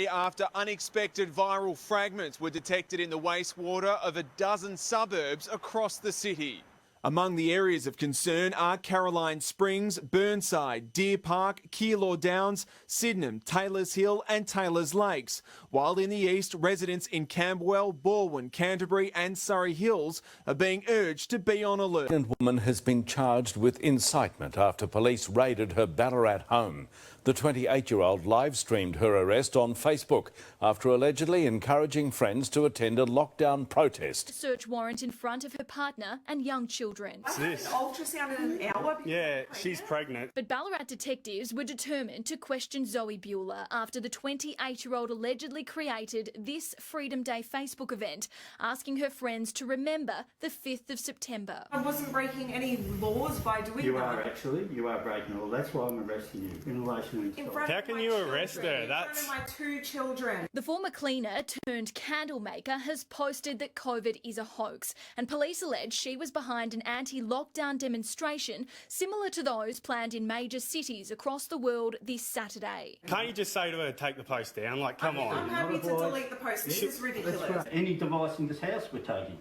After unexpected viral fragments were detected in the wastewater of a dozen suburbs across the city. Among the areas of concern are Caroline Springs, Burnside, Deer Park, Keilor Downs, Sydenham, Taylors Hill and Taylors Lakes. While in the east, residents in Camberwell, Balwyn, Canterbury and Surrey Hills are being urged to be on alert. A woman has been charged with incitement after police raided her Ballarat home. The 28-year-old live-streamed her arrest on Facebook after allegedly encouraging friends to attend a lockdown protest. Search warrant in front of her partner and young children. What's this? Ultrasound in an hour? Yeah, she's pregnant. But Ballarat detectives were determined to question Zoe Bueller after the 28-year-old allegedly created this Freedom Day Facebook event, asking her friends to remember the 5th of September. I wasn't breaking any laws by doing that. You are actually. You are breaking law. That's why I'm arresting you in relation to How can you arrest her? That's in front of my 2 children. The former cleaner turned candle maker has posted that COVID is a hoax, and police allege she was behind an anti-lockdown demonstration similar to those planned in major cities across the world this Saturday. Can't you just say to her, take the post down? Like, come on. I'm happy to delete the post. This is ridiculous. Any device in this house we're taking.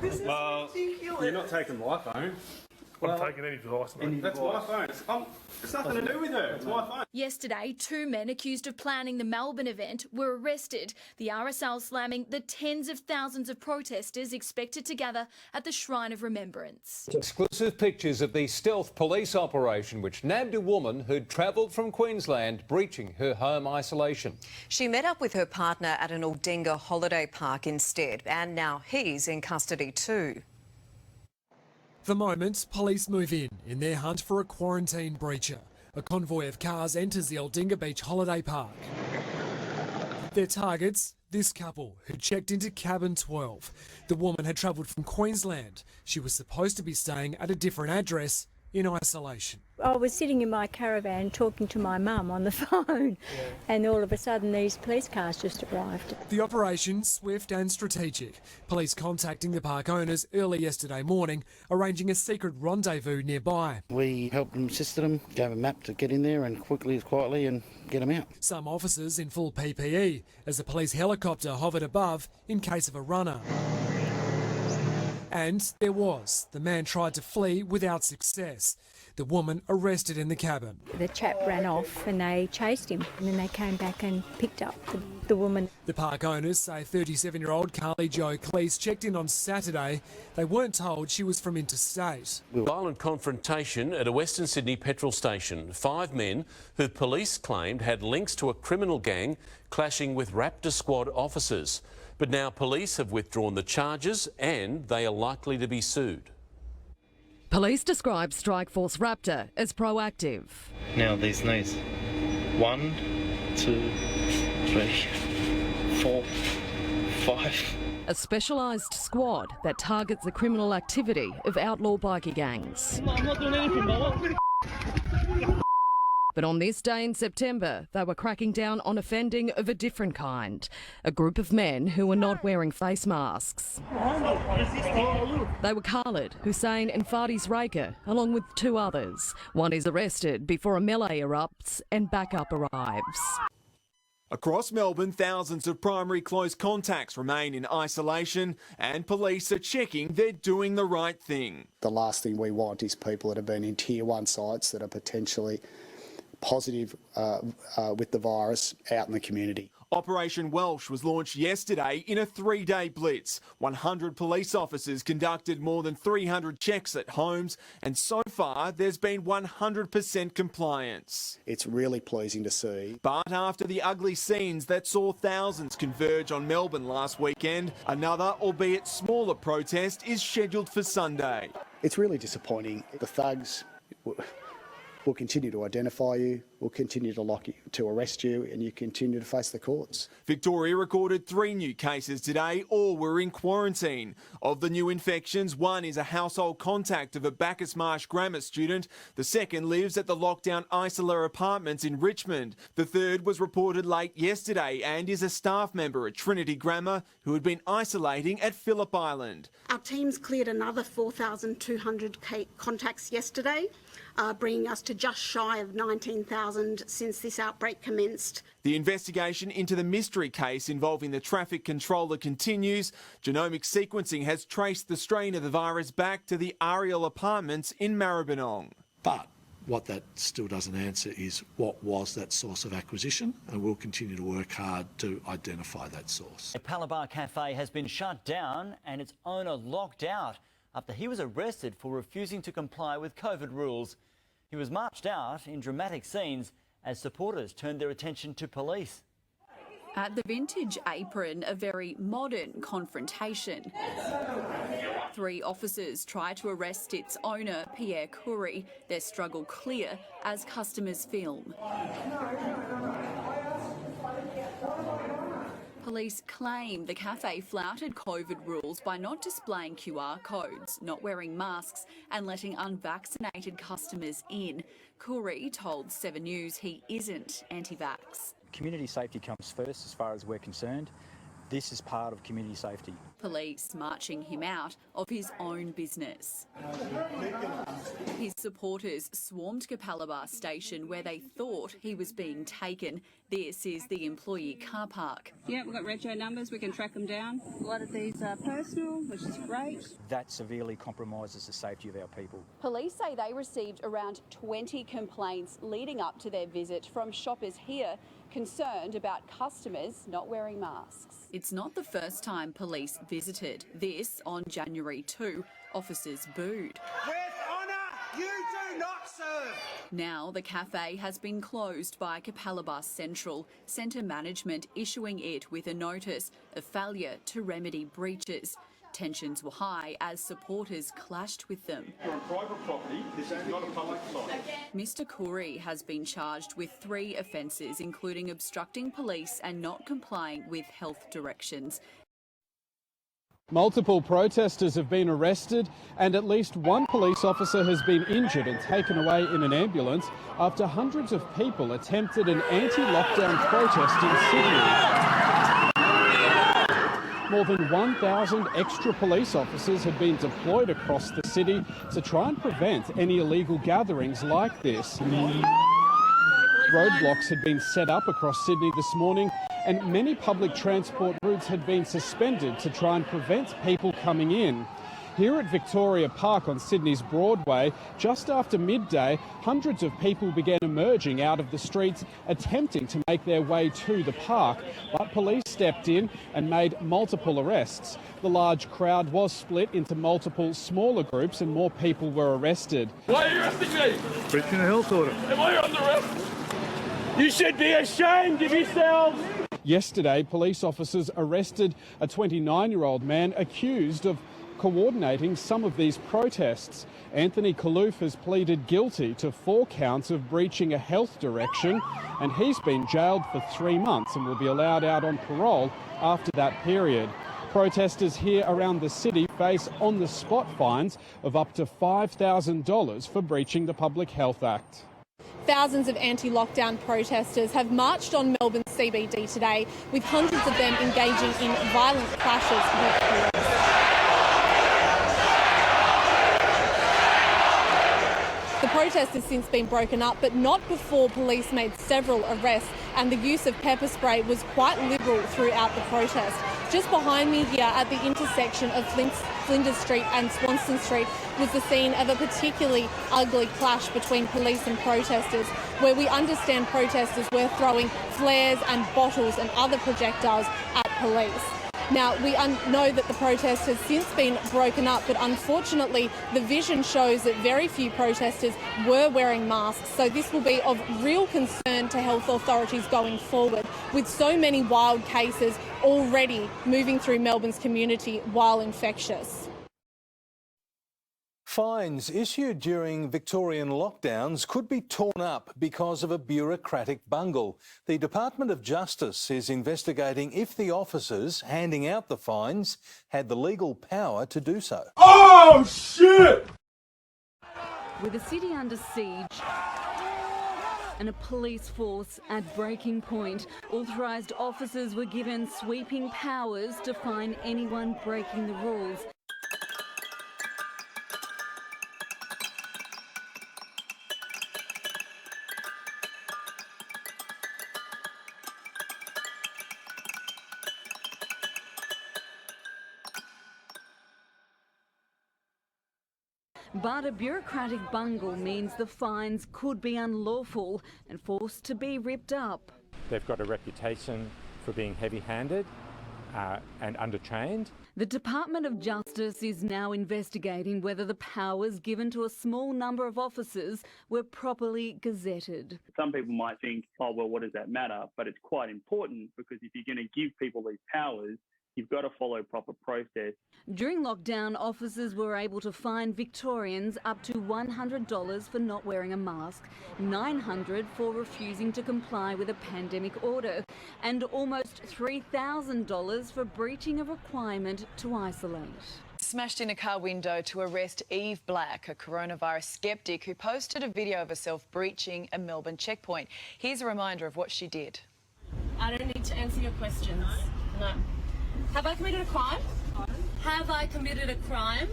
This is ridiculous. You're not taking my phone. I'm taking any device, mate. That's my phone. It's nothing to do with her. It's my phone. Yesterday, 2 men accused of planning the Melbourne event were arrested, the RSL slamming the tens of thousands of protesters expected to gather at the Shrine of Remembrance. Exclusive pictures of the stealth police operation which nabbed a woman who'd travelled from Queensland, breaching her home isolation. She met up with her partner at an Aldinga holiday park instead, and now he's in custody too. The moment police move in their hunt for a quarantine breacher. A convoy of cars enters the Aldinga Beach holiday park. Their targets, this couple who checked into cabin 12. The woman had travelled from Queensland. She was supposed to be staying at a different address in isolation. I was sitting in my caravan talking to my mum on the phone, and all of a sudden these police cars just arrived. The operation swift and strategic. Police contacting the park owners early yesterday morning, arranging a secret rendezvous nearby. We helped them, assisted them, gave them a map to get in there and quietly and get them out. Some officers in full PPE as a police helicopter hovered above in case of a runner. And there was. The man tried to flee without success. The woman arrested in the cabin. The chap ran off and they chased him, and then they came back and picked up the woman. The park owners say 37-year-old Carly Jo Cleese checked in on Saturday. They weren't told she was from interstate. Violent confrontation at a Western Sydney petrol station. 5 men who police claimed had links to a criminal gang clashing with Raptor Squad officers. But now police have withdrawn the charges and they are likely to be sued. Police describe Strikeforce Raptor as proactive. Now these knees. 1, 2, 3, 4, 5. A specialised squad that targets the criminal activity of outlaw bikie gangs. I'm not doing anything, brother. But on this day in September, they were cracking down on offending of a different kind. A group of men who were not wearing face masks. They were Khalid, Hussein and Fadis Raker, along with 2 others. One is arrested before a melee erupts and backup arrives. Across Melbourne, thousands of primary close contacts remain in isolation and police are checking they're doing the right thing. The last thing we want is people that have been in Tier 1 sites that are potentially positive with the virus out in the community. Operation Welsh was launched yesterday in a 3-day blitz. 100 police officers conducted more than 300 checks at homes, and so far there's been 100% compliance. It's really pleasing to see. But after the ugly scenes that saw thousands converge on Melbourne last weekend, another, albeit smaller, protest is scheduled for Sunday. It's really disappointing. The thugs will continue to identify you, will continue to lock you, to arrest you, and you continue to face the courts. Victoria recorded 3 new cases today. All were in quarantine. Of the new infections, 1 is a household contact of a Bacchus Marsh grammar student. The second lives at the lockdown Isola apartments in Richmond. The third was reported late yesterday and is a staff member at Trinity Grammar who had been isolating at Phillip Island. Our teams cleared another 4,200 contacts yesterday. bringing us to just shy of 19,000 since this outbreak commenced. The investigation into the mystery case involving the traffic controller continues. Genomic sequencing has traced the strain of the virus back to the Ariel apartments in Maribyrnong. But what that still doesn't answer is what was that source of acquisition, and we'll continue to work hard to identify that source. A Palabar cafe has been shut down and its owner locked out after he was arrested for refusing to comply with COVID rules. He was marched out in dramatic scenes as supporters turned their attention to police. At the Vintage Apron, a very modern confrontation. 3 officers try to arrest its owner, Pierre Coury. Their struggle clear as customers film. Police claim the cafe flouted COVID rules by not displaying QR codes, not wearing masks and letting unvaccinated customers in. Coury told 7 News he isn't anti-vax. Community safety comes first as far as we're concerned. This is part of community safety. Police marching him out of his own business. His supporters swarmed Capalaba station where they thought he was being taken. This is the employee car park. Yeah, we've got retro numbers, we can track them down. A lot of these are personal, which is great. That severely compromises the safety of our people. Police say they received around 20 complaints leading up to their visit from shoppers here concerned about customers not wearing masks. It's not the first time police visited. This on January 2, officers booed. With honour, you do not serve. Now the cafe has been closed by Capalaba Central, centre management issuing it with a notice of failure to remedy breaches. Tensions were high as supporters clashed with them. You're on private property, this is not a public site. Mr Coury has been charged with 3 offences, including obstructing police and not complying with health directions. Multiple protesters have been arrested and at least 1 police officer has been injured and taken away in an ambulance after hundreds of people attempted an anti-lockdown protest in Sydney. More than 1,000 extra police officers have been deployed across the city to try and prevent any illegal gatherings like this. Roadblocks had been set up across Sydney this morning and many public transport routes had been suspended to try and prevent people coming in. Here at Victoria Park on Sydney's Broadway, just after midday, hundreds of people began emerging out of the streets, attempting to make their way to the park. But police stepped in and made multiple arrests. The large crowd was split into multiple smaller groups and more people were arrested. Why are you arresting me? Breaching a health order. Am I under arrest? You should be ashamed of yourselves! Yesterday, police officers arrested a 29-year-old man accused of coordinating some of these protests. Anthony Kalouf has pleaded guilty to 4 counts of breaching a health direction and he's been jailed for 3 months and will be allowed out on parole after that period. Protesters here around the city face on-the-spot fines of up to $5,000 for breaching the Public Health Act. Thousands of anti-lockdown protesters have marched on Melbourne CBD today, with hundreds of them engaging in violent clashes with police. The protest has since been broken up, but not before police made several arrests, and the use of pepper spray was quite liberal throughout the protest. Just behind me here at the intersection of Flinders Street and Swanston Street was the scene of a particularly ugly clash between police and protesters, where we understand protesters were throwing flares and bottles and other projectiles at police. Now, we know that the protest has since been broken up, but unfortunately the vision shows that very few protesters were wearing masks, so this will be of real concern to health authorities going forward, with so many wild cases already moving through Melbourne's community while infectious. Fines issued during Victorian lockdowns could be torn up because of a bureaucratic bungle. The Department of Justice is investigating if the officers handing out the fines had the legal power to do so. Oh, shit! With the city under siege and a police force at breaking point, authorised officers were given sweeping powers to fine anyone breaking the rules. But a bureaucratic bungle means the fines could be unlawful and forced to be ripped up. They've got a reputation for being heavy-handed and undertrained. The Department of Justice is now investigating whether the powers given to a small number of officers were properly gazetted. Some people might think, oh, well, what does that matter? But it's quite important, because if you're going to give people these powers, you've got to follow proper process. During lockdown, officers were able to fine Victorians up to $100 for not wearing a mask, $900 for refusing to comply with a pandemic order, and almost $3,000 for breaching a requirement to isolate. Smashed in a car window to arrest Eve Black, a coronavirus skeptic who posted a video of herself breaching a Melbourne checkpoint. Here's a reminder of what she did. I don't need to answer your questions. No. Have I committed a crime? Have I committed a crime?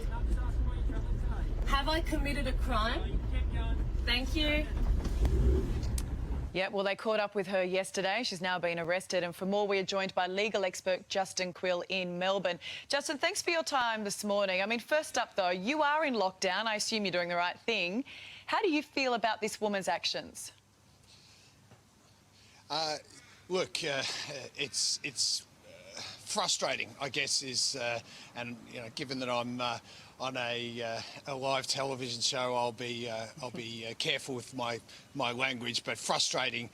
Have I committed a crime? Thank you. Yeah, well, they caught up with her yesterday. She's now been arrested. And for more, we are joined by legal expert Justin Quill in Melbourne. Justin, thanks for your time this morning. I mean, first up, though, you are in lockdown. I assume you're doing the right thing. How do you feel about this woman's actions? Look, it's frustrating, I guess, and you know, given that I'm on a live television show, I'll be careful with my language. But frustrating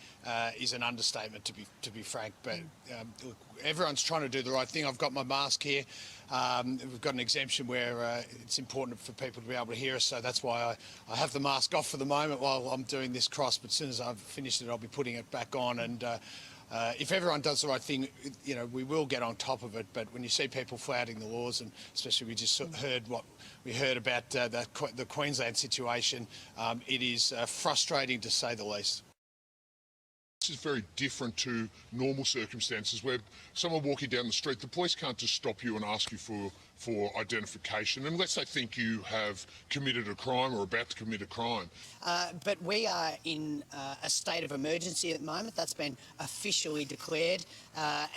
is an understatement, to be frank. But look, everyone's trying to do the right thing. I've got my mask here. We've got an exemption where it's important for people to be able to hear us, so that's why I have the mask off for the moment while I'm doing this cross. But as soon as I've finished it, I'll be putting it back on. And if everyone does the right thing, you know, we will get on top of it. But when you see people flouting the laws, and especially we just heard what we heard about the Queensland situation, it is frustrating to say the least. This is very different to normal circumstances where someone walking down the street, the police can't just stop you and ask you for identification unless they think you have committed a crime or about to commit a crime. But we are in a state of emergency at the moment. That's been officially declared.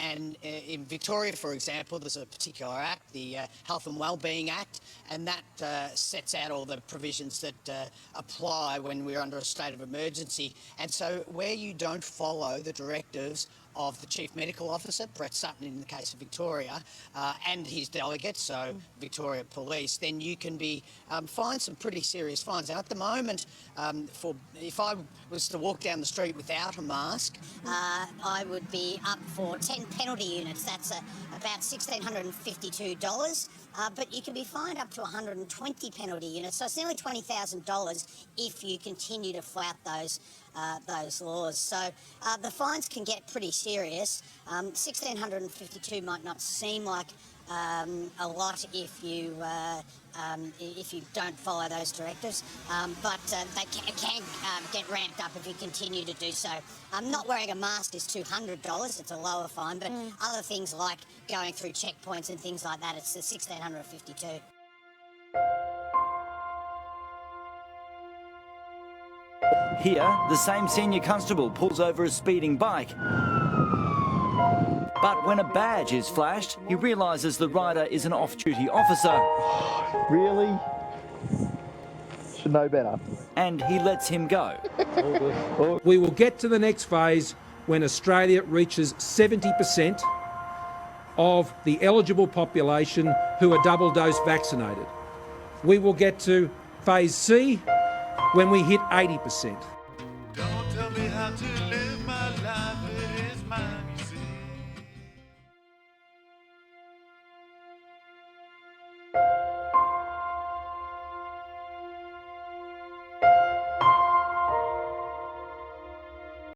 And in Victoria, for example, there's a particular act, the Health and Wellbeing Act, and that sets out all the provisions that apply when we're under a state of emergency. And so where you don't follow the directives of the Chief Medical Officer, Brett Sutton in the case of Victoria, and his delegates, so Victoria Police, then you can be fined some pretty serious fines. Now, at the moment, if I was to walk down the street without a mask, I would be up for 10 penalty units. That's about $1,652. But you can be fined up to 120 penalty units, so it's nearly $20,000 if you continue to flout those laws. So the fines can get pretty serious. 1,652 might not seem like a lot if you don't follow those directives, but they can get ramped up if you continue to do so. Not wearing a mask is $200, it's a lower fine, but other things like going through checkpoints and things like that, it's $1,652. Here, the same senior constable pulls over a speeding bike. But when a badge is flashed, he realises the rider is an off-duty officer. Really? Should know better. And he lets him go. We will get to the next phase when Australia reaches 70% of the eligible population who are double dose vaccinated. We will get to phase C when we hit 80%.